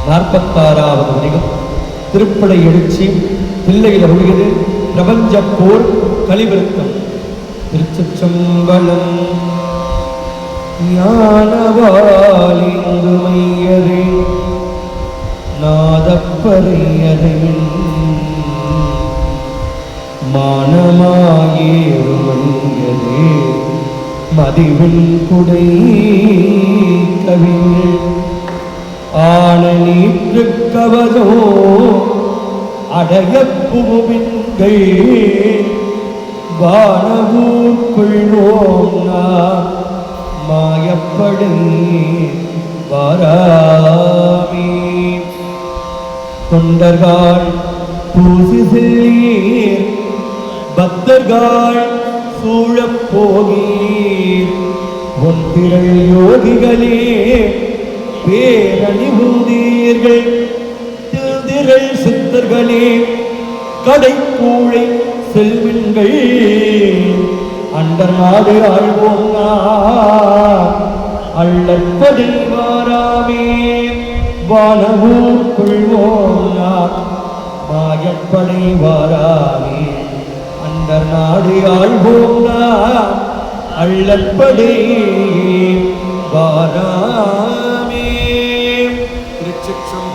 46வது பதிகம். திருப்படை எழுச்சி தில்லையில் அருளியது பிரபஞ்ச போர் கலிவிருத்தம். திருச்சிற்றம்பலம். ஞானவாலிந்து மையரே நாதப்பறையரை மானமாயேறுமையரே மதிவின் குடை கவிஞர் ஆன நீற்று கவதோ அடைய புவின்கள் வானவூர்கொள்வோம் நாம் மாயப்படை வாராமே. தொண்டர்கள் பூசி செல்லீர் பக்தர்கள் சூழப் போகீர் ஒன்றிரள் யோகிகளே பேரணிபூதீர்கள் திரள் சித்தர்களே கடைக்கூழை செல்வின்கள் அண்டர் நாடு ஆழ்வோம் அள்ளற்பதை வாராமே. வானவூர் கொள்வோம் மாயப்படை வாராமே. அண்டர் நாடு ஆழ்வோம் அள்ளற்படை வாராமே. திருச்சிற்றம்பலம்.